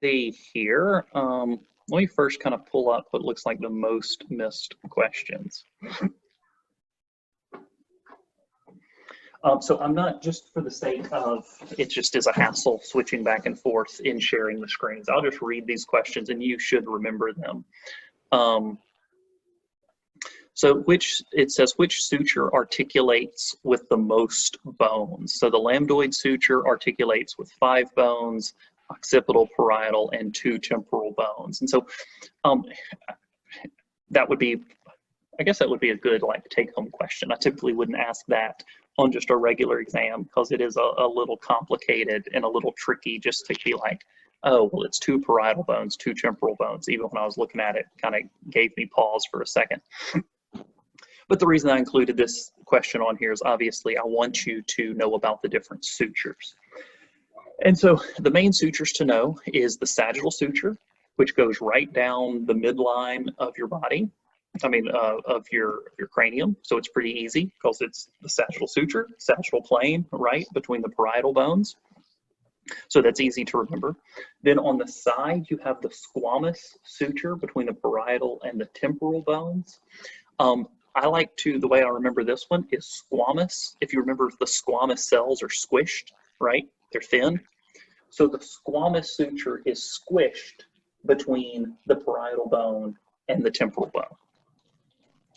See here, let me first kind of pull up what looks like the most missed questions. So I'm not, just for the sake of, it just is a hassle switching back and forth in sharing the screens. I'll just read these questions and you should remember them. So it says, which suture articulates with the most bones? So the lambdoid suture articulates with 5 bones, occipital, parietal, and 2 temporal bones. And so that would be, I guess that would be a good take-home question. I typically wouldn't ask that on just a regular exam because it is a little complicated and a little tricky just to be like, oh, well, it's 2 parietal bones, 2 temporal bones. Even when I was looking at it, kind of gave me pause for a second. But the reason I included this question on here is obviously I want you to know about the different sutures. And so the main sutures to know is the sagittal suture, which goes right down the midline of your body. I mean, of your cranium. So it's pretty easy because it's the sagittal suture, sagittal plane, right, between the parietal bones. So that's easy to remember. Then on the side, you have the squamous suture between the parietal and the temporal bones. I like to, the way I remember this one is squamous. If you remember, the squamous cells are squished, right? They're thin. So the squamous suture is squished between the parietal bone and the temporal bone.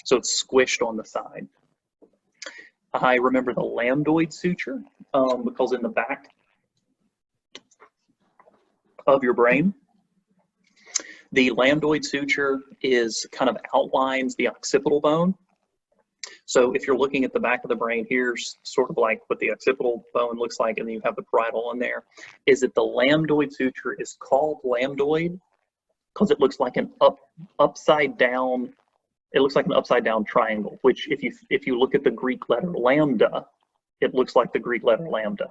So it's squished on the side. I remember the lambdoid suture because in the back of your brain, the lambdoid suture is kind of outlines the occipital bone. So if you're looking at the back of the brain, here's sort of like what the occipital bone looks like, and then you have the parietal on there, is that the lambdoid suture is called lambdoid because it looks like an upside down, it looks like an upside down triangle, which if you look at the Greek letter lambda, it looks like the Greek letter lambda,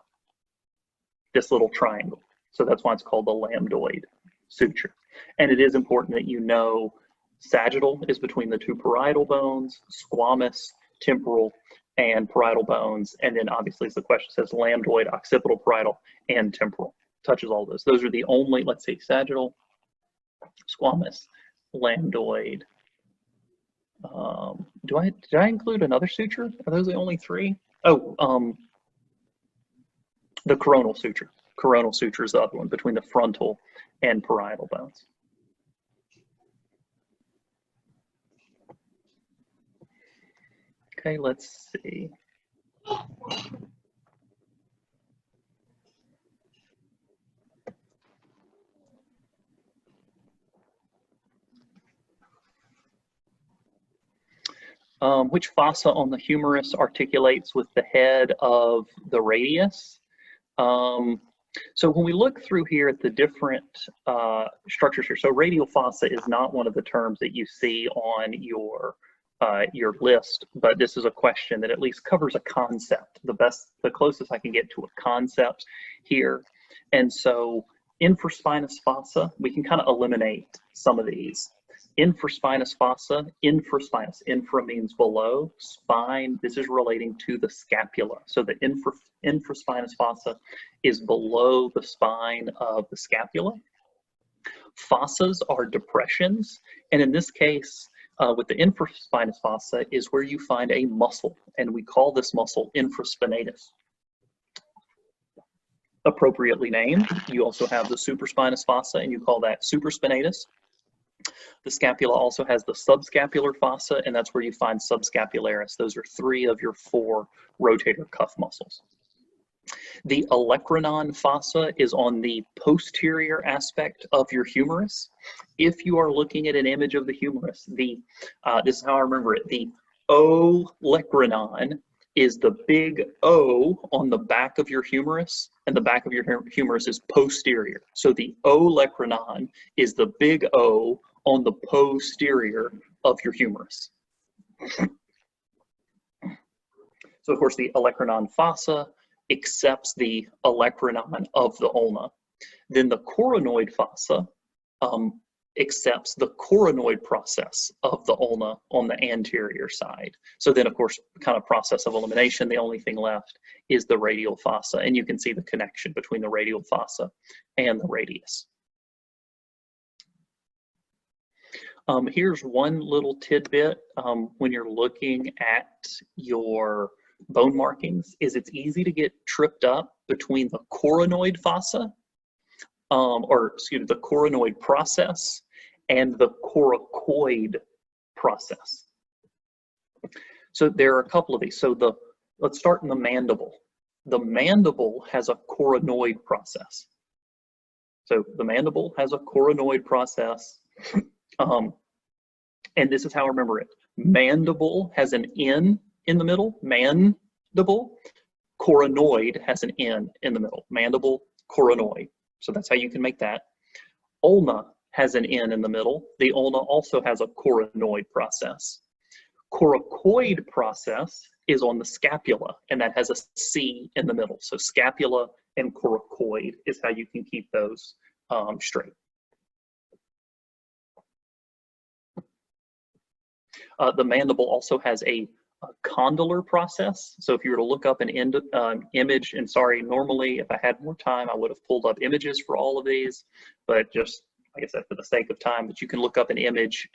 this little triangle. So that's why it's called the lambdoid suture. And it is important that you know sagittal is between the 2 parietal bones, squamous, temporal, and parietal bones. And then obviously, as the question says, lambdoid, occipital, parietal, and temporal. Touches all those. Those are the only, let's see, sagittal, squamous, lambdoid. Did I include another suture? Are those the only 3? Oh, the coronal suture. Coronal suture is the other one between the frontal and parietal bones. Okay, let's see. Which fossa on the humerus articulates with the head of the radius? So when we look through here at the different structures here, so radial fossa is not one of the terms that you see on your list, but this is a question that at least covers a concept, the closest I can get to a concept here. And so infraspinous fossa, we can kind of eliminate some of these. Infraspinous fossa, infraspinous, infra means below, spine, this is relating to the scapula. So the infraspinous fossa is below the spine of the scapula. Fossas are depressions, and in this case, with the infraspinous fossa is where you find a muscle, and we call this muscle infraspinatus. Appropriately named. You also have the supraspinous fossa, and you call that supraspinatus. The scapula also has the subscapular fossa, and that's where you find subscapularis. Those are 3 of your 4 rotator cuff muscles. The olecranon fossa is on the posterior aspect of your humerus. If you are looking at an image of the humerus, this is how I remember it, the olecranon is the big O on the back of your humerus, and the back of your humerus is posterior. So the olecranon is the big O on the posterior of your humerus. So of course the olecranon fossa accepts the olecranon of the ulna. Then the coronoid fossa accepts the coronoid process of the ulna on the anterior side. So then of course, kind of process of elimination, the only thing left is the radial fossa, and you can see the connection between the radial fossa and the radius. Here's one little tidbit when you're looking at your bone markings, is it's easy to get tripped up between the coronoid fossa, the coronoid process and the coracoid process. So there are a couple of these. So let's start in the mandible. The mandible has a coronoid process. So the mandible has a coronoid process. And this is how I remember it. Mandible has an N in the middle, mandible. Coronoid has an N in the middle, mandible, coronoid. So that's how you can make that. Ulna has an N in the middle. The ulna also has a coronoid process. Coracoid process is on the scapula, and that has a C in the middle. So scapula and coracoid is how you can keep those straight. The mandible also has a condylar process. So if you were to look up an image, and sorry, normally if I had more time, I would have pulled up images for all of these, but just, like I said, for the sake of time, but you can look up an image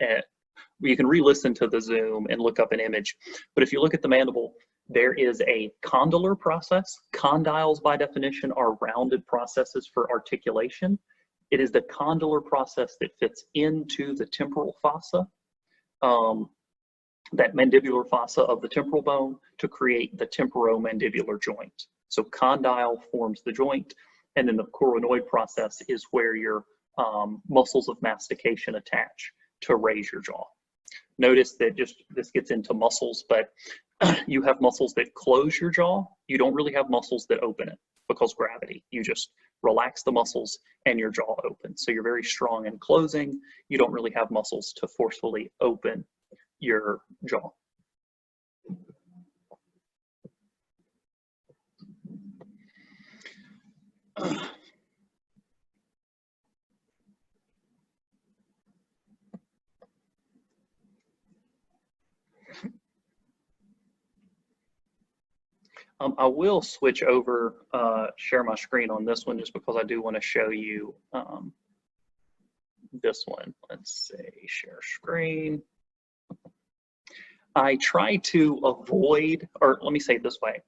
you can re-listen to the Zoom and look up an image. But if you look at the mandible, there is a condylar process. Condyles, by definition, are rounded processes for articulation. It is the condylar process that fits into the temporal fossa, that mandibular fossa of the temporal bone, to create the temporomandibular joint. So condyle forms the joint, and then the coronoid process is where your muscles of mastication attach to raise your jaw. Notice that this gets into muscles, but you have muscles that close your jaw. You don't really have muscles that open it because gravity. You just relax the muscles and your jaw opens. So you're very strong in closing. You don't really have muscles to forcefully open your jaw. I will switch over, share my screen on this one just because I do want to show you this one. Let's see, share screen. I try to avoid, or let me say it this way,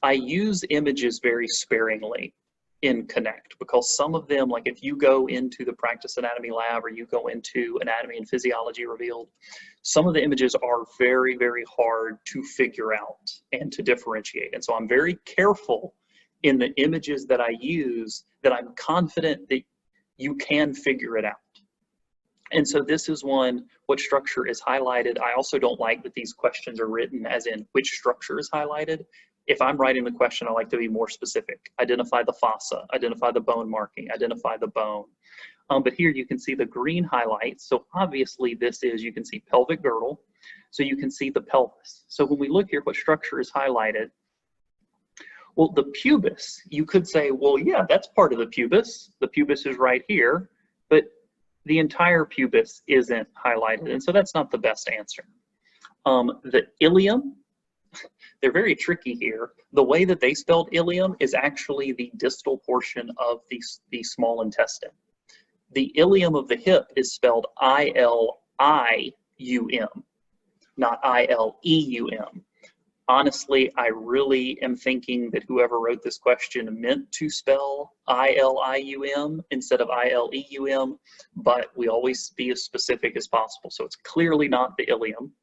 I use images very sparingly in Connect, because some of them, like if you go into the practice anatomy lab or you go into anatomy and physiology revealed, some of the images are very, very hard to figure out and to differentiate. And so I'm very careful in the images that I use that I'm confident that you can figure it out. And so this is one, what structure is highlighted. I also don't like that these questions are written as in which structure is highlighted. If I'm writing the question, I like to be more specific. Identify the fossa, identify the bone marking, identify the bone. But here you can see the green highlights. So obviously this is, you can see pelvic girdle. So you can see the pelvis. So when we look here, what structure is highlighted? Well, the pubis, you could say, well, yeah, that's part of the pubis. The pubis is right here, but the entire pubis isn't highlighted. And so that's not the best answer. The ilium, they're very tricky here. The way that they spelled ilium is actually the distal portion of the small intestine. The ilium of the hip is spelled I-L-I-U-M, not I-L-E-U-M. Honestly, I really am thinking that whoever wrote this question meant to spell I-L-I-U-M instead of I-L-E-U-M, but we always be as specific as possible. So it's clearly not the ilium.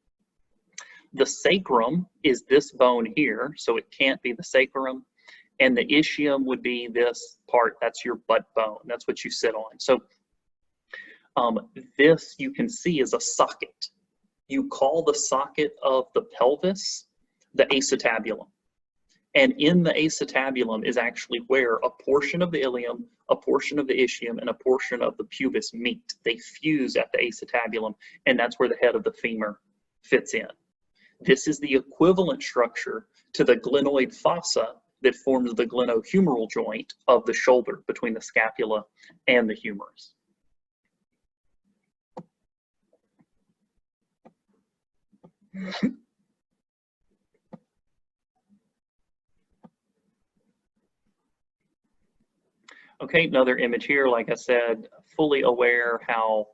The sacrum is this bone here, so it can't be the sacrum. And the ischium would be this part, that's your butt bone. That's what you sit on. So this you can see is a socket. You call the socket of the pelvis the acetabulum. And in the acetabulum is actually where a portion of the ilium, a portion of the ischium, and a portion of the pubis meet. They fuse at the acetabulum, and that's where the head of the femur fits in. This is the equivalent structure to the glenoid fossa that forms the glenohumeral joint of the shoulder between the scapula and the humerus. Okay, another image here, like I said, fully aware how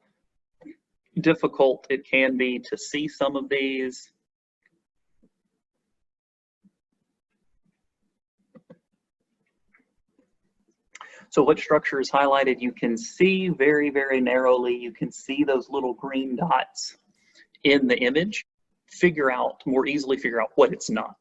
difficult it can be to see some of these. So what structure is highlighted, you can see very, very narrowly, you can see those little green dots in the image, more easily figure out what it's not.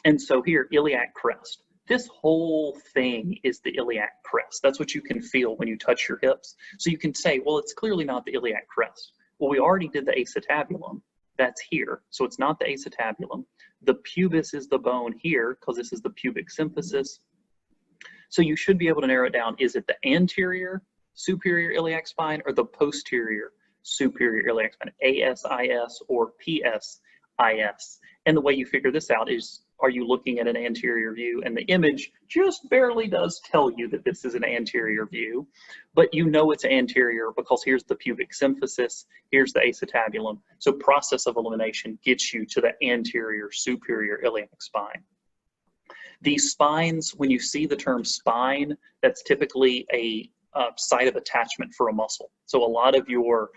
And so here, iliac crest. This whole thing is the iliac crest. That's what you can feel when you touch your hips. So you can say, well, it's clearly not the iliac crest. Well, we already did the acetabulum. That's here, so it's not the acetabulum. The pubis is the bone here, because this is the pubic symphysis. So you should be able to narrow it down. Is it the anterior superior iliac spine or the posterior superior iliac spine, ASIS or PSIS? And the way you figure this out is, are you looking at an anterior view? And the image just barely does tell you that this is an anterior view, but you know it's anterior because here's the pubic symphysis, here's the acetabulum. So process of elimination gets you to the anterior superior iliac spine. These spines, when you see the term spine, that's typically a site of attachment for a muscle. So a lot of your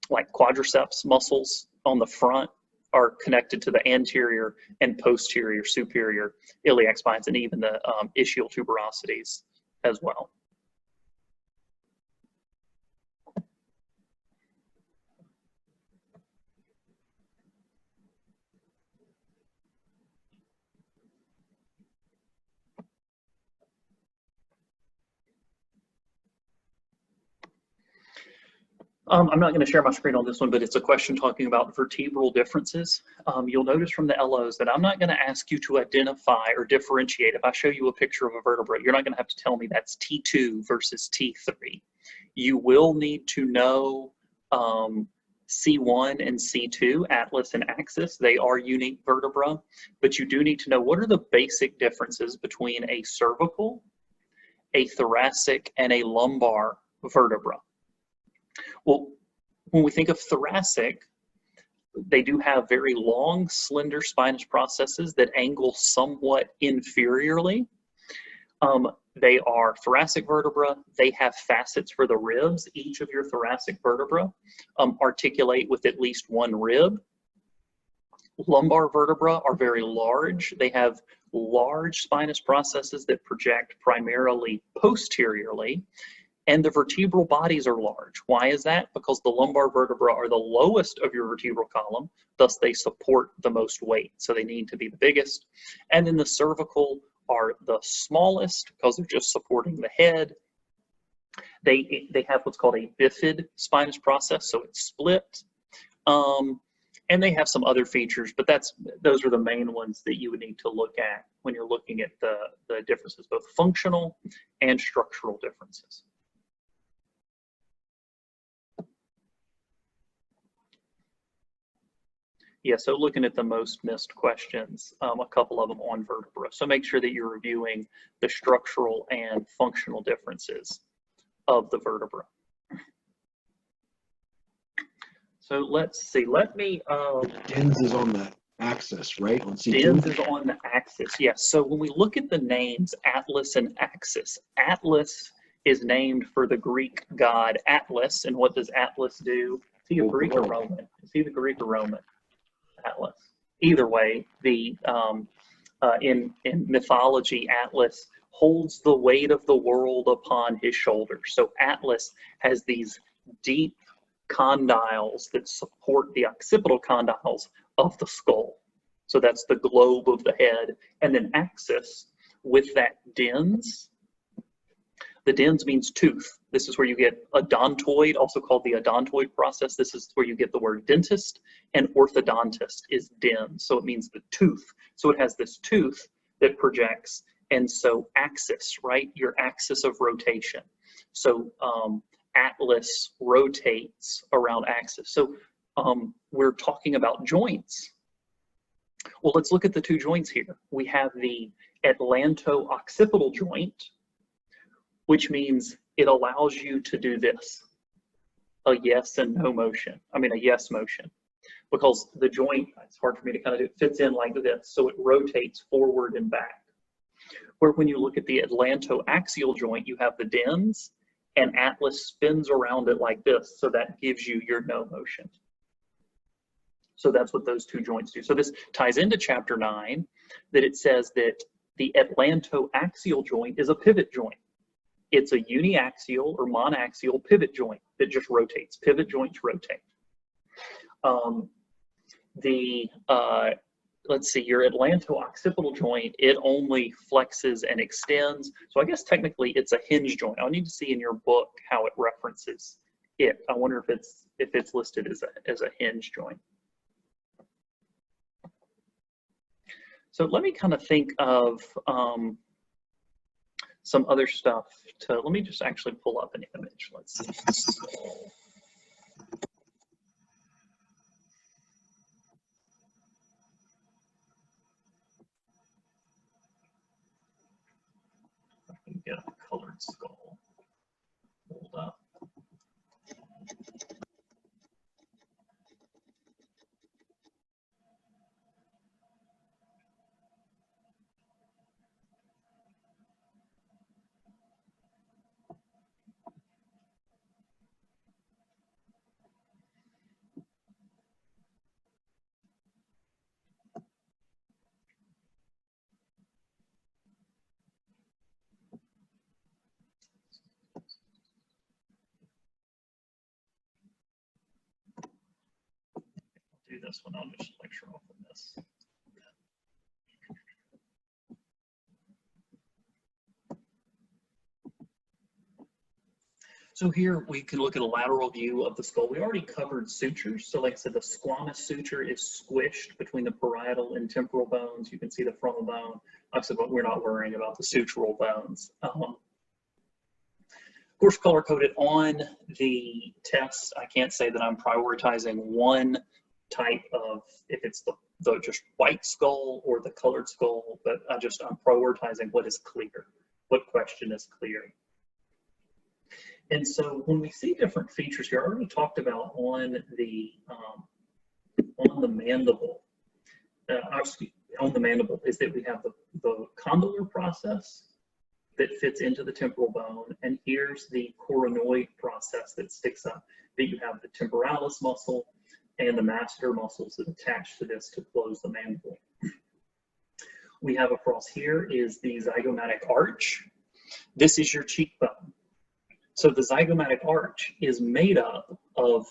like quadriceps muscles on the front are connected to the anterior and posterior superior iliac spines, and even the ischial tuberosities as well. I'm not going to share my screen on this one, but it's a question talking about vertebral differences. You'll notice from the LOs that I'm not going to ask you to identify or differentiate. If I show you a picture of a vertebra, you're not going to have to tell me that's T2 versus T3. You will need to know C1 and C2, atlas and axis. They are unique vertebra, but you do need to know what are the basic differences between a cervical, a thoracic, and a lumbar vertebra. Well, when we think of thoracic, they do have very long, slender spinous processes that angle somewhat inferiorly. They are thoracic vertebra. They have facets for the ribs. Each of your thoracic vertebra articulate with at least one rib. Lumbar vertebra are very large. They have large spinous processes that project primarily posteriorly. And the vertebral bodies are large. Why is that? Because the lumbar vertebra are the lowest of your vertebral column, thus they support the most weight, so they need to be the biggest. And then the cervical are the smallest because they're just supporting the head. They have what's called a bifid spinous process, so it's split. And they have some other features, but those are the main ones that you would need to look at when you're looking at the differences, both functional and structural differences. Yeah, so looking at the most missed questions, a couple of them on vertebra. So make sure that you're reviewing the structural and functional differences of the vertebra. So let's see, let me... DINS is on the axis, right? On C2? DINS is on the axis, yes. So when we look at the names Atlas and Axis, Atlas is named for the Greek god Atlas, and what does Atlas do? Is he a Greek or Roman? Is he the Greek or Roman? Atlas. Either way, in mythology, Atlas holds the weight of the world upon his shoulders. So Atlas has these deep condyles that support the occipital condyles of the skull. So that's the globe of the head. And then axis with that dens. The dens means tooth. This is where you get odontoid, also called the odontoid process. This is where you get the word dentist, and orthodontist is dens. So it means the tooth. So it has this tooth that projects, and so axis, right? Your axis of rotation. So Atlas rotates around axis. So we're talking about joints. Well, let's look at the two joints here. We have the atlanto-occipital joint, which means it allows you to do this, a yes and no motion. I mean, a yes motion, because the joint, it's hard for me to kind of do, it fits in like this, so it rotates forward and back. Where when you look at the atlanto-axial joint, you have the dens, and atlas spins around it like this, so that gives you your no motion. So that's what those two joints do. So this ties into chapter 9, that it says that the atlantoaxial joint is a pivot joint. It's a uniaxial or monaxial pivot joint that just rotates. Pivot joints rotate. Let's see, your atlanto-occipital joint, it only flexes and extends. So I guess technically it's a hinge joint. I'll need to see in your book how it references it. I wonder if it's listed as a hinge joint. So let me kind of think of some other stuff let me just actually pull up an image. Let's see. I can get a colored skull. Hold up. Do this one. I'll just lecture off of this. So here we can look at a lateral view of the skull. We already covered sutures. So like I said, the squamous suture is squished between the parietal and temporal bones. You can see the frontal bone. Like I said, but we're not worrying about the sutural bones. Of course, color-coded on the test, I can't say that I'm prioritizing one type of, if it's the just white skull or the colored skull, but I'm prioritizing what is clear, what question is clear. And so when we see different features here, I already talked about on the mandible, on the mandible is that we have the condylar process that fits into the temporal bone, and here's the coronoid process that sticks up. That you have the temporalis muscle and the masseter muscles that attach to this to close the mandible. We have across here is the zygomatic arch. This is your cheekbone. So the zygomatic arch is made up of,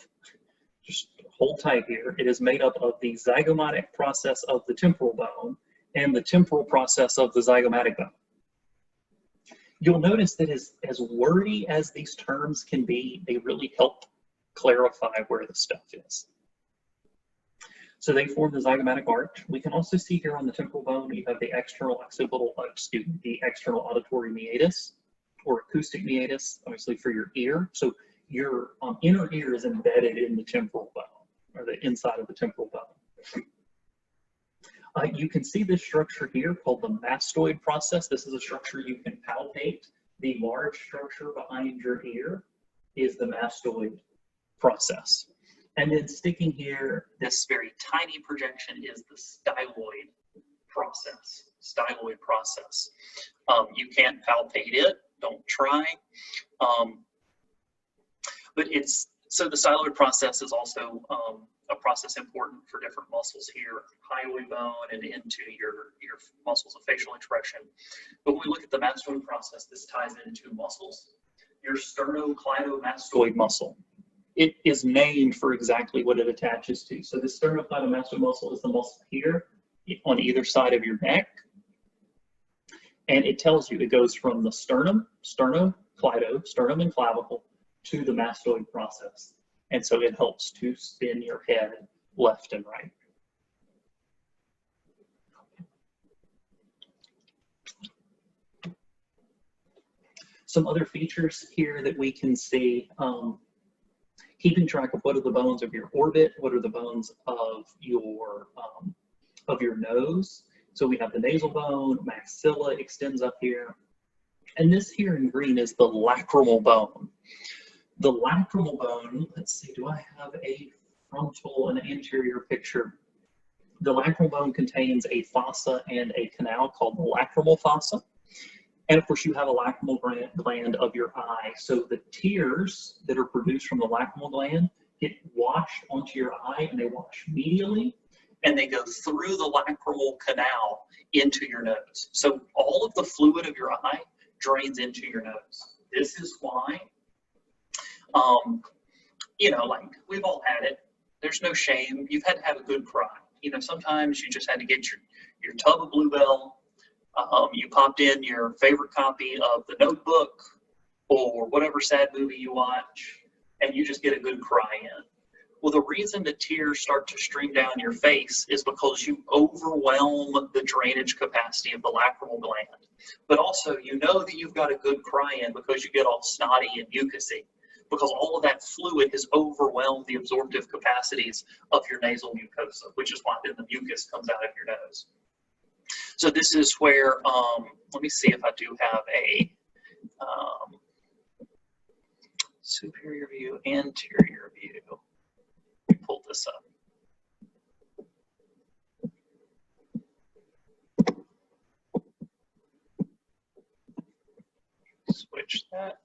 just hold tight here, it is made up of the zygomatic process of the temporal bone and the temporal process of the zygomatic bone. You'll notice that as wordy as these terms can be, they really help clarify where the stuff is. So they form the zygomatic arch. We can also see here on the temporal bone, you have the external occipital, the external auditory meatus, or acoustic meatus, obviously for your ear. So your inner ear is embedded in the temporal bone, or the inside of the temporal bone. You can see this structure here called the mastoid process. This is a structure you can palpate. The large structure behind your ear is the mastoid process. And then sticking here, this very tiny projection is the styloid process. Styloid process. You can't palpate it. Don't try. But so the styloid process is also a process important for different muscles here, hyoid bone and into your muscles of facial expression. But when we look at the mastoid process, this ties into muscles. Your sternocleidomastoid muscle. It is named for exactly what it attaches to. So the sternocleidomastoid muscle is the muscle here on either side of your neck. And it tells you it goes from the sternum and clavicle, to the mastoid process. And so it helps to spin your head left and right. Some other features here that we can see, keeping track of what are the bones of your orbit, what are the bones of your nose. So we have the nasal bone, maxilla extends up here. And this here in green is the lacrimal bone. The lacrimal bone, let's see, do I have a frontal and anterior picture? The lacrimal bone contains a fossa and a canal called the lacrimal fossa. And of course, you have a lacrimal gland of your eye. So the tears that are produced from the lacrimal gland get washed onto your eye, and they wash medially, and they go through the lacrimal canal into your nose. So all of the fluid of your eye drains into your nose. This is why, you know, like we've all had it. There's no shame. You've had to have a good cry. You know, sometimes you just had to get your tub of Bluebell. You popped in your favorite copy of The Notebook or whatever sad movie you watch, and you just get a good cry in. Well, the reason the tears start to stream down your face is because you overwhelm the drainage capacity of the lacrimal gland. But also, you know that you've got a good cry in because you get all snotty and mucusy, because all of that fluid has overwhelmed the absorptive capacities of your nasal mucosa, which is why then the mucus comes out of your nose. So this is where, let me see if I do have a superior view, anterior view. Let me pull this up. Switch that.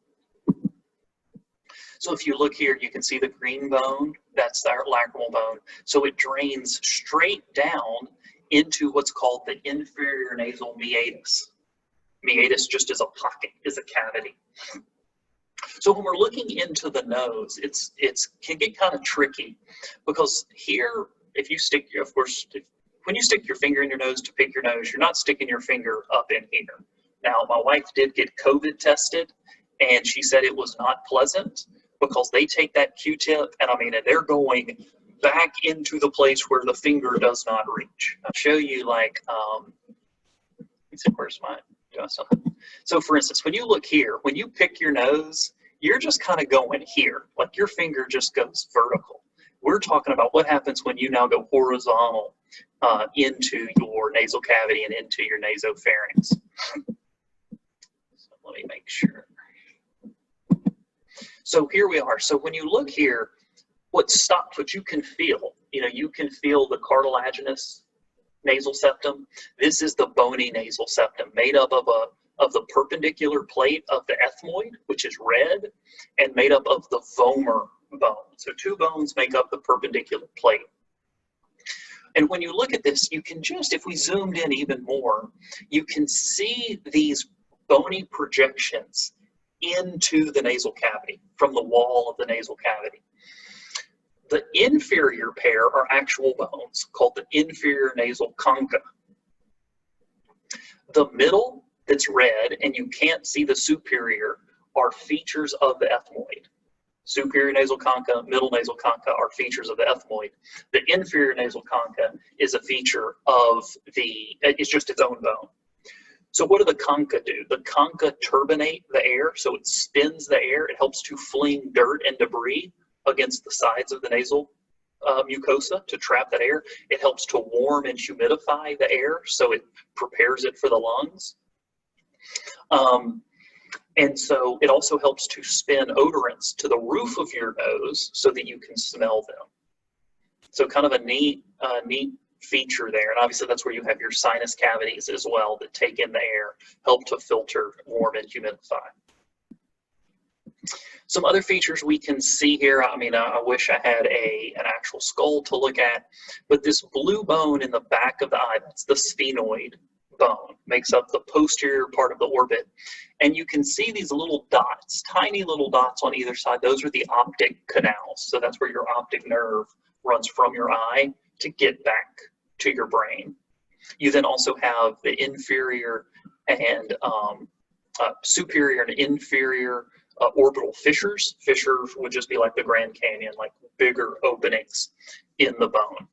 So if you look here, you can see the green bone, that's our lacrimal bone. So it drains straight down into what's called the inferior nasal meatus. Meatus just is a pocket, is a cavity. So when we're looking into the nose, it's can get kind of tricky, because here, if you stick, of course, when you stick your finger in your nose to pick your nose, you're not sticking your finger up in here. Now, my wife did get COVID tested, and she said it was not pleasant, because they take that Q-tip, and I mean, they're going back into the place where the finger does not reach. I'll show you, like, let's see, where's my, so for instance, when you look here, when you pick your nose, you're just kind of going here, like your finger just goes vertical. We're talking about what happens when you now go horizontal into your nasal cavity and into your nasopharynx. So let me make sure. So here we are. So when you look here, what you can feel, you know, you can feel the cartilaginous nasal septum. This is the bony nasal septum, made up of the perpendicular plate of the ethmoid, which is red, and made up of the vomer bone. So two bones make up the perpendicular plate. And when you look at this, you can just, if we zoomed in even more, you can see these bony projections into the nasal cavity from the wall of the nasal cavity. The inferior pair are actual bones called the inferior nasal concha. The middle, that's red, and you can't see the superior, are features of the ethmoid. Superior nasal concha, middle nasal concha are features of the ethmoid. The inferior nasal concha is a feature of it's just its own bone. So what do the concha do? The concha turbinate the air, so it spins the air. It helps to fling dirt and debris against the sides of the nasal mucosa to trap that air. It helps to warm and humidify the air, so it prepares it for the lungs. And so it also helps to spin odorants to the roof of your nose so that you can smell them. So kind of a neat feature there. And obviously that's where you have your sinus cavities as well that take in the air, help to filter, warm, and humidify. Some other features we can see here, I mean, I wish I had an actual skull to look at, but this blue bone in the back of the eye, that's the sphenoid bone, makes up the posterior part of the orbit. And you can see these little dots, tiny little dots on either side. Those are the optic canals. So that's where your optic nerve runs from your eye to get back to your brain. You then also have the inferior and superior and inferior orbital fissures. Fissures would just be like the Grand Canyon, like bigger openings in the bone.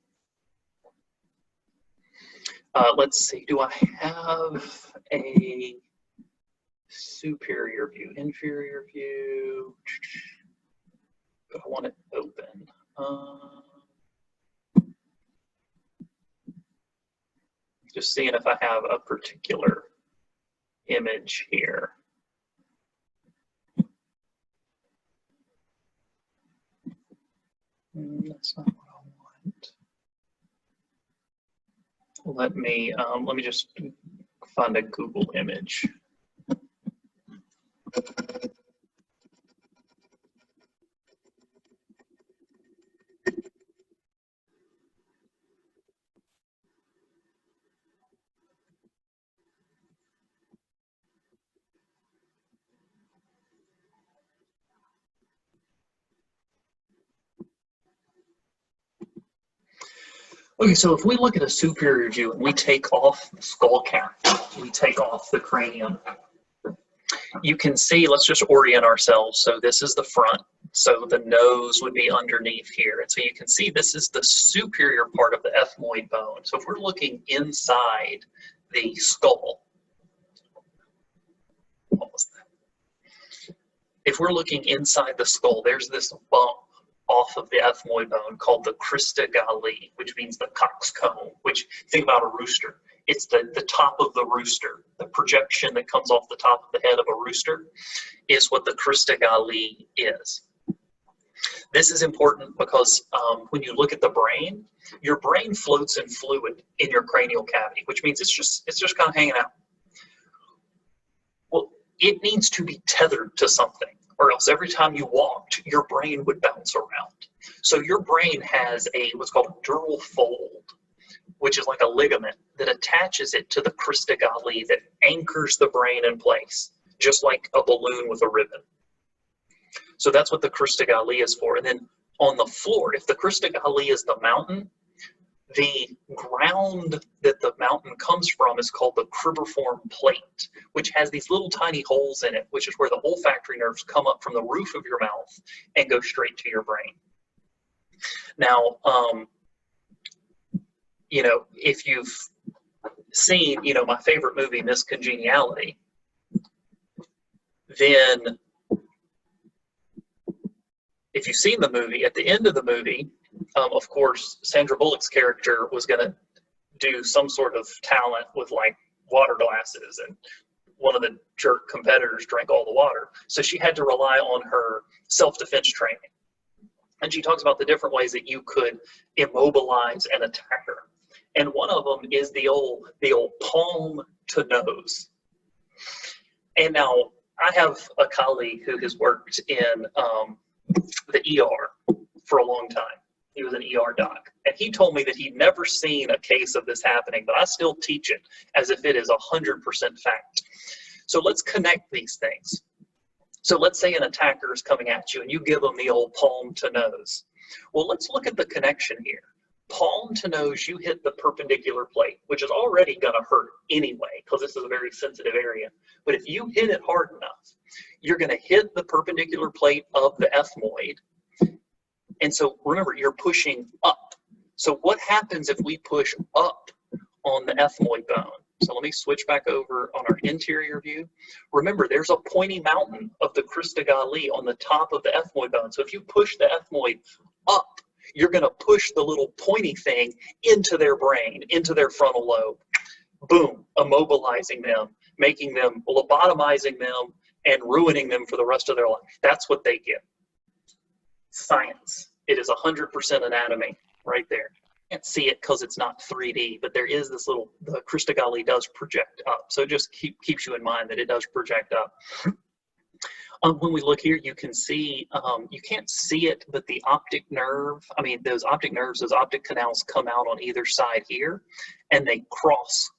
Let's see, do I have a superior view, inferior view? But I want it open. Just seeing if I have a particular image here. That's not what I want. Let me just find a Google image. Okay, so if we look at a superior view and we take off the skull cap, we take off the cranium, you can see, let's just orient ourselves. So this is the front. So the nose would be underneath here. And so you can see this is the superior part of the ethmoid bone. So if we're looking inside the skull, what was that? If we're looking inside the skull, there's this bump off of the ethmoid bone called the crista galli, which means the coxcomb, which, think about a rooster. It's the top of the rooster. The projection that comes off the top of the head of a rooster is what the crista galli is. This is important because when you look at the brain, your brain floats in fluid in your cranial cavity, which means it's just kind of hanging out. Well, it needs to be tethered to something, or else every time you walked, your brain would bounce around. So your brain has what's called a dural fold, which is like a ligament that attaches it to the crista galli that anchors the brain in place, just like a balloon with a ribbon. So that's what the crista galli is for. And then on the floor, if the crista galli is the mountain, the ground that the mountain comes from is called the cribriform plate, which has these little tiny holes in it, which is where the olfactory nerves come up from the roof of your mouth and go straight to your brain. Now, you know, if you've seen, you know, my favorite movie, Miss Congeniality, then if you've seen the movie, at the end of the movie, of course, Sandra Bullock's character was going to do some sort of talent with like water glasses, and one of the jerk competitors drank all the water. So she had to rely on her self-defense training. And she talks about the different ways that you could immobilize an attacker. And one of them is the old palm to nose. And now I have a colleague who has worked in the ER for a long time. He was an ER doc. And he told me that he'd never seen a case of this happening, but I still teach it as if it is 100% fact. So let's connect these things. So let's say an attacker is coming at you and you give them the old palm to nose. Well, let's look at the connection here. Palm to nose, you hit the perpendicular plate, which is already going to hurt anyway, because this is a very sensitive area. But if you hit it hard enough, you're going to hit the perpendicular plate of the ethmoid. And so remember, you're pushing up. So what happens if we push up on the ethmoid bone? So let me switch back over on our interior view. Remember, there's a pointy mountain of the crista galli on the top of the ethmoid bone. So if you push the ethmoid up, you're going to push the little pointy thing into their brain, into their frontal lobe. Boom, immobilizing them, making them, lobotomizing them, and ruining them for the rest of their life. That's what they get. Science. It is 100% anatomy right there. Can't see it because it's not 3D, but there is this little, the crista galli does project up. So just keeps you in mind that it does project up. When we look here, you can see, you can't see it, but the optic nerve, I mean, those optic nerves, those optic canals come out on either side here, and they cross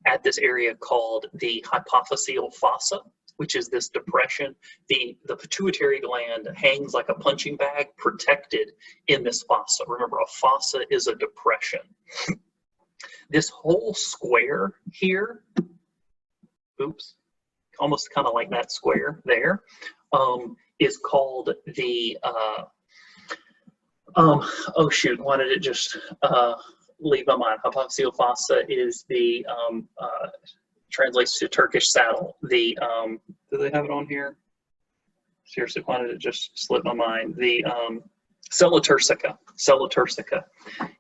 at this area called the hypophyseal fossa, which is this depression. The pituitary gland hangs like a punching bag protected in this fossa. Remember, a fossa is a depression. This whole square here, oops, almost kind of like that square there, is called the, oh shoot, why did it just leave my mind? Hypophyseal fossa is the, translates to Turkish saddle. The, do they have it on here? Seriously, why did it just slip my mind? The sella turcica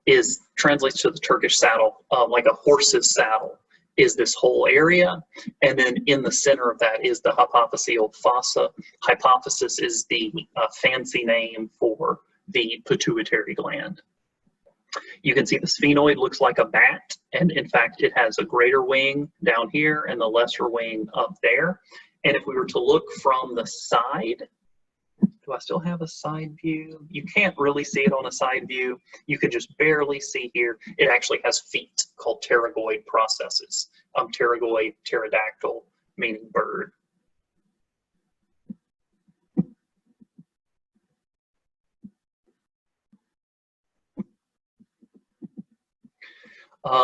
is, translates to the Turkish saddle, like a horse's saddle is this whole area. And then in the center of that is the hypophyseal fossa. Hypophysis is the fancy name for the pituitary gland. You can see the sphenoid looks like a bat, and in fact it has a greater wing down here and the lesser wing up there. And if we were to look from the side, do I still have a side view? You can't really see it on a side view. You can just barely see here. It actually has feet called pterygoid processes. Pterygoid, pterodactyl, meaning bird.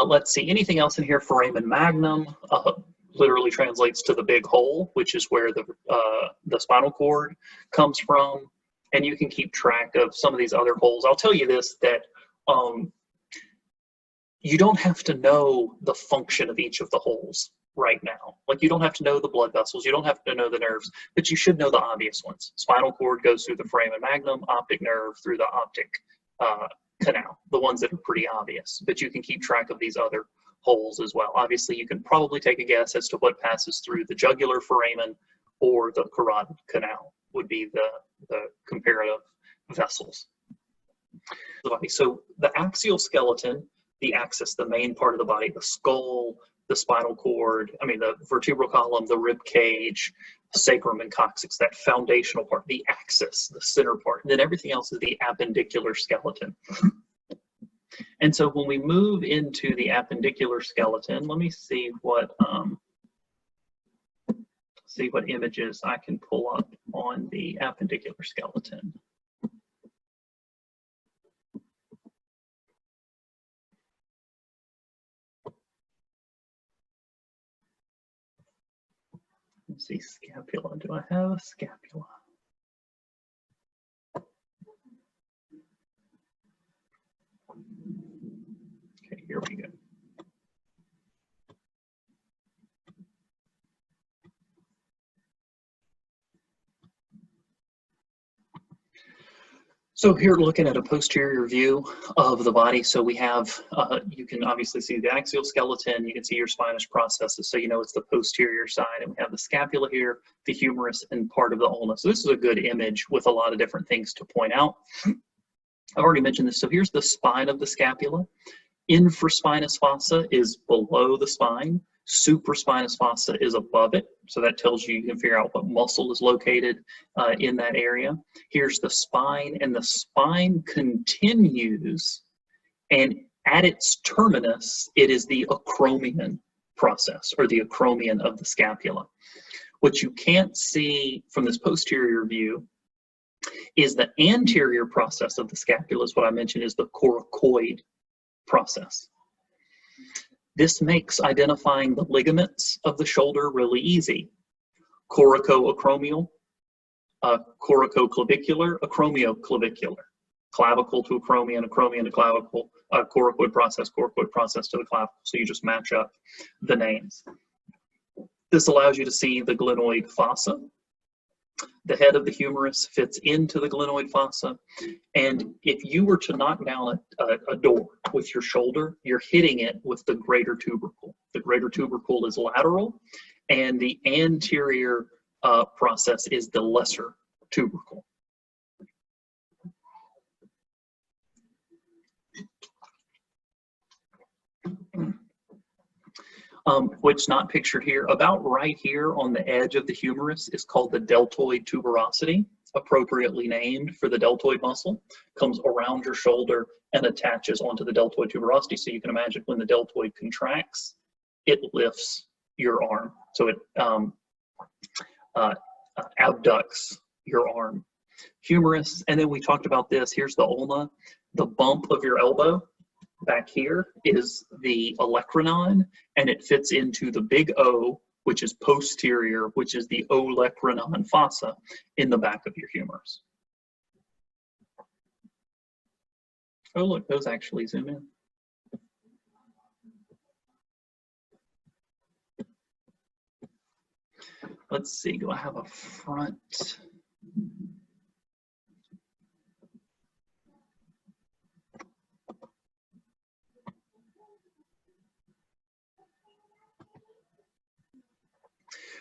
Let's see, anything else in here? Foramen magnum literally translates to the big hole, which is where the spinal cord comes from. And you can keep track of some of these other holes. I'll tell you this, that you don't have to know the function of each of the holes right now. Like, you don't have to know the blood vessels, you don't have to know the nerves, but you should know the obvious ones. Spinal cord goes through the foramen magnum, optic nerve through the optic canal, the ones that are pretty obvious, but you can keep track of these other holes as well. Obviously, you can probably take a guess as to what passes through the jugular foramen or the carotid canal would be the comparative vessels. So the axial skeleton, the axis, the main part of the body, the skull, the spinal cord, the vertebral column, the rib cage, sacrum and coccyx, that foundational part, the axis, the center part, and then everything else is the appendicular skeleton. And so when we move into the appendicular skeleton, let me see what images I can pull up on the appendicular skeleton. Let's see, scapula. Do I have a scapula? Okay, here we go. So here, looking at a posterior view of the body, so we have, you can obviously see the axial skeleton, you can see your spinous processes, so you know it's the posterior side, and we have the scapula here, the humerus, and part of the ulna. So this is a good image with a lot of different things to point out. I've already mentioned this, so here's the spine of the scapula. Infraspinous fossa is below the spine. Supraspinous fossa is above it, so that tells you, you can figure out what muscle is located in that area. Here's the spine, and the spine continues, and at its terminus, it is the acromion process, or the acromion of the scapula. What you can't see from this posterior view is the anterior process of the scapula, is what I mentioned is the coracoid process. This makes identifying the ligaments of the shoulder really easy. Coracoacromial, coracoclavicular, acromioclavicular, clavicle to acromion, acromion to clavicle, coracoid process to the clavicle. So you just match up the names. This allows you to see the glenoid fossa. The head of the humerus fits into the glenoid fossa, and if you were to knock down a door with your shoulder, you're hitting it with the greater tubercle. The greater tubercle is lateral, and the anterior process is the lesser tubercle. What's not pictured here, about right here on the edge of the humerus is called the deltoid tuberosity, appropriately named for the deltoid muscle, comes around your shoulder and attaches onto the deltoid tuberosity. So you can imagine when the deltoid contracts, it lifts your arm. So it abducts your arm. Humerus, and then we talked about this, here's the ulna, the bump of your elbow. Back here is the olecranon, and it fits into the big O, which is posterior, which is the olecranon fossa in the back of your humerus. Oh, look, those actually zoom in. Let's see, do I have a front?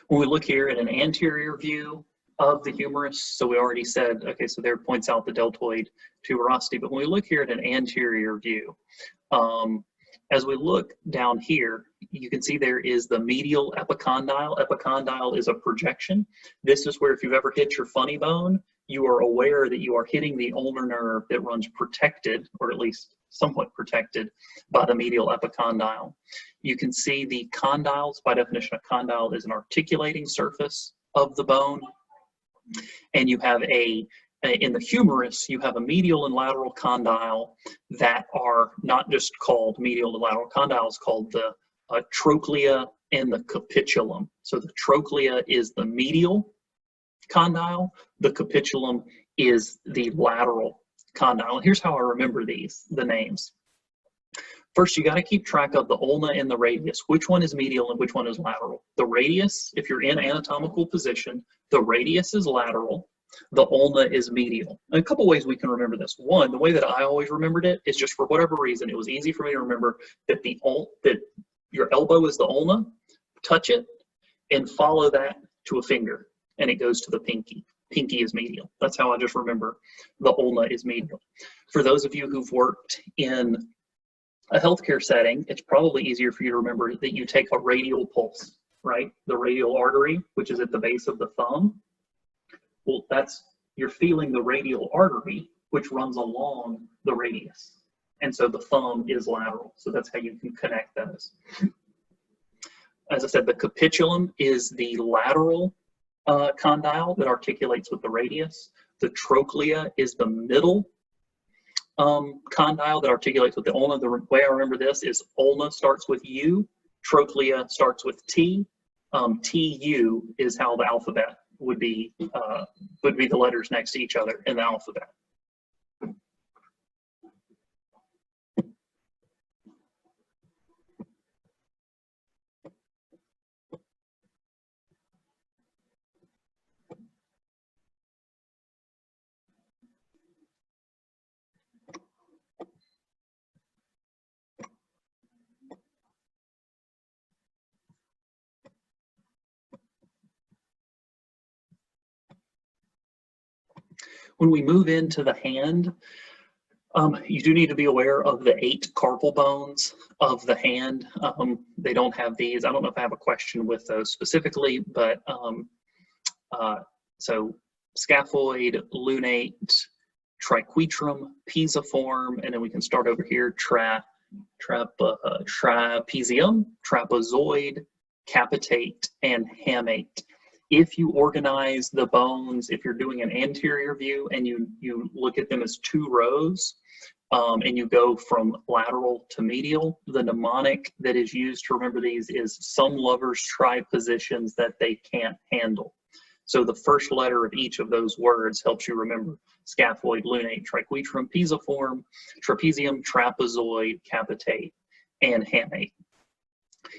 When we look here at an anterior view of the humerus, so we already said, okay, so there points out the deltoid tuberosity, but when we look here at an anterior view, as we look down here, you can see there is the medial epicondyle. Epicondyle is a projection. This is where if you've ever hit your funny bone, you are aware that you are hitting the ulnar nerve that runs protected, or at least somewhat protected, by the medial epicondyle. You can see the condyles. By definition, a condyle is an articulating surface of the bone, and you have a In the humerus, you have a medial and lateral condyle that are not just called medial and lateral condyles, called the trochlea and the capitulum. So the trochlea is the medial condyle, the capitulum is the lateral condyle. And here's how I remember the names. First, you got to keep track of the ulna and the radius. Which one is medial and which one is lateral? The radius, if you're in anatomical position, the radius is lateral, the ulna is medial. And a couple ways we can remember this. One, the way that I always remembered it is just for whatever reason, it was easy for me to remember that that your elbow is the ulna, touch it, and follow that to a finger, and it goes to the pinky. Pinky is medial. That's how I just remember the ulna is medial. For those of you who've worked in a healthcare setting, it's probably easier for you to remember that you take a radial pulse, right? The radial artery, which is at the base of the thumb. Well, you're feeling the radial artery, which runs along the radius. And so the thumb is lateral. So that's how you can connect those. As I said, the capitulum is the lateral condyle that articulates with the radius. The trochlea is the middle condyle that articulates with the ulna. The way I remember this is ulna starts with U, trochlea starts with T. TU is how the alphabet would be the letters next to each other in the alphabet. When we move into the hand, you do need to be aware of the 8 carpal bones of the hand. They don't have these. I don't know if I have a question with those specifically, but so scaphoid, lunate, triquetrum, pisiform, and then we can start over here, trapezium, trapezoid, capitate, and hamate. If you organize the bones, if you're doing an anterior view and you look at them as 2 rows, and you go from lateral to medial, the mnemonic that is used to remember these is some lovers try positions that they can't handle. So the first letter of each of those words helps you remember scaphoid, lunate, triquetrum, pisiform, trapezium, trapezoid, capitate, and hamate.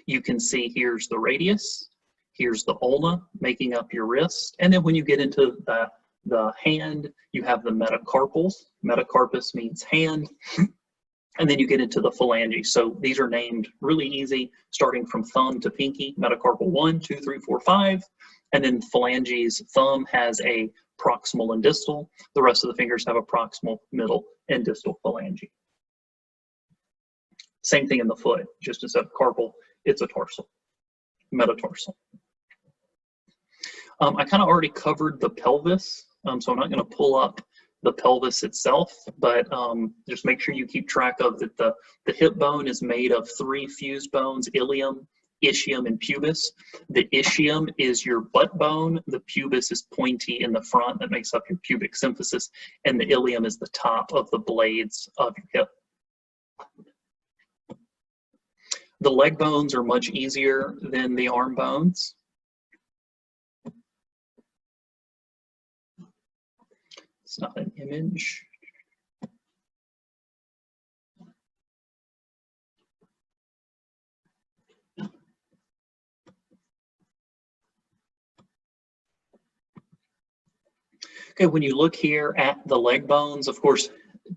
You can see here's the radius, here's the ulna making up your wrist, and then when you get into the hand, you have the metacarpals. Metacarpus means hand, and then you get into the phalanges. So these are named really easy, starting from thumb to pinky. Metacarpal 1, 2, 3, 4, 5, and then phalanges. Thumb has a proximal and distal. The rest of the fingers have a proximal, middle, and distal phalange. Same thing in the foot, just instead of carpal, it's a tarsal, metatarsal. I kind of already covered the pelvis, so I'm not going to pull up the pelvis itself, but just make sure you keep track of that the hip bone is made of 3 fused bones, ilium, ischium, and pubis. The ischium is your butt bone, the pubis is pointy in the front, that makes up your pubic symphysis, and the ilium is the top of the blades of your hip. The leg bones are much easier than the arm bones. It's not an image. Okay, when you look here at the leg bones, of course,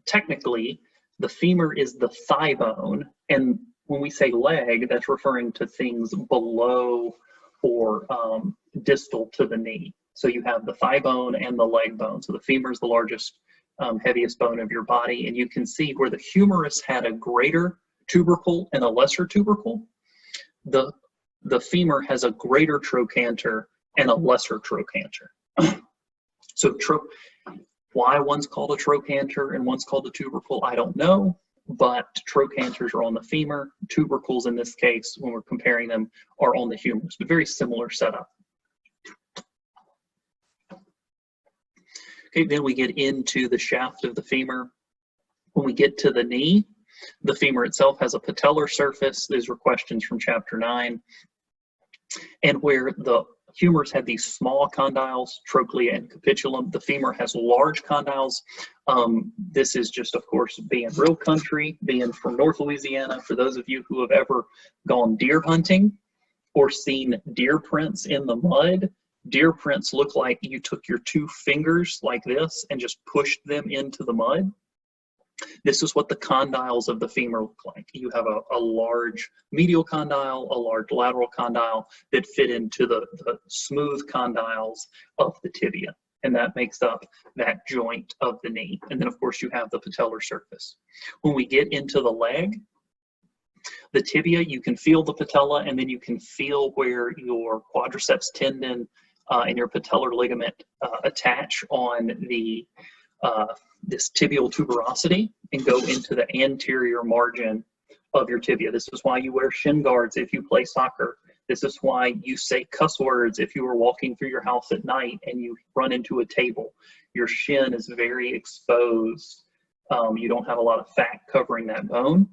technically, the femur is the thigh bone, and when we say leg, that's referring to things below or distal to the knee. So you have the thigh bone and the leg bone. So the femur is the largest, heaviest bone of your body, and you can see where the humerus had a greater tubercle and a lesser tubercle. The femur has a greater trochanter and a lesser trochanter. So why one's called a trochanter and one's called a tubercle, I don't know, but trochanters are on the femur. Tubercles, in this case, when we're comparing them, are on the humerus, but very similar setup. Okay, then we get into the shaft of the femur. When we get to the knee, the femur itself has a patellar surface. These were questions from chapter 9. And where the humerus had these small condyles, trochlea and capitulum, the femur has large condyles. This is just, of course, being real country, being from North Louisiana. For those of you who have ever gone deer hunting or seen deer prints in the mud, deer prints look like you took your 2 fingers like this and just pushed them into the mud. This is what the condyles of the femur look like. You have a large medial condyle, a large lateral condyle that fit into the smooth condyles of the tibia. And that makes up that joint of the knee. And then, of course, you have the patellar surface. When we get into the leg, the tibia, you can feel the patella, and then you can feel where your quadriceps tendon and your patellar ligament attach on the this tibial tuberosity and go into the anterior margin of your tibia. This is why you wear shin guards if you play soccer. This is why you say cuss words if you are walking through your house at night and you run into a table. Your shin is very exposed. You don't have a lot of fat covering that bone.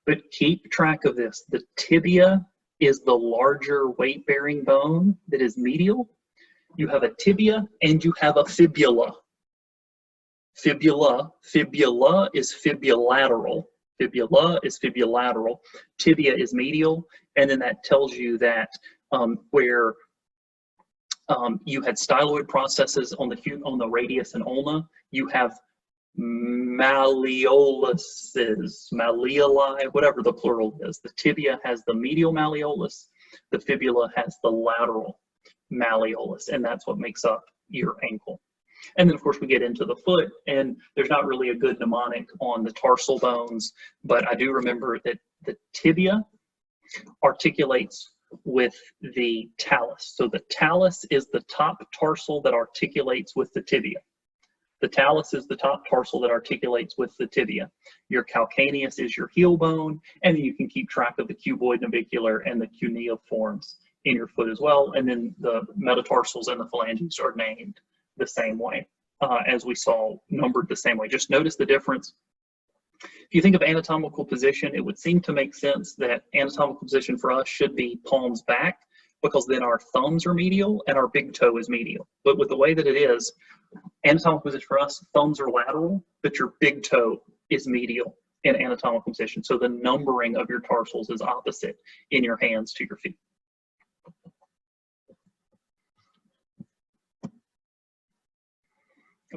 But keep track of this. The tibia is the larger weight-bearing bone that is medial. You have a tibia and you have a fibula. Fibula is fibulateral. Fibula is fibulateral. Tibia is medial, and then that tells you that where you had styloid processes on the radius and ulna, you have malleoluses, malleoli, whatever the plural is. The tibia has the medial malleolus, the fibula has the lateral malleolus, and that's what makes up your ankle. And then, of course, we get into the foot, and there's not really a good mnemonic on the tarsal bones, but I do remember that the tibia articulates with the talus. So the talus is the top tarsal that articulates with the tibia. The talus is the top tarsal that articulates with the tibia. Your calcaneus is your heel bone, and then you can keep track of the cuboid navicular and the cuneiforms in your foot as well. And then the metatarsals and the phalanges are named the same way, as we saw, numbered the same way. Just notice the difference. If you think of anatomical position, it would seem to make sense that anatomical position for us should be palms back, because then our thumbs are medial and our big toe is medial. But with the way that it is, anatomical position for us, thumbs are lateral, but your big toe is medial in anatomical position. So the numbering of your tarsals is opposite in your hands to your feet.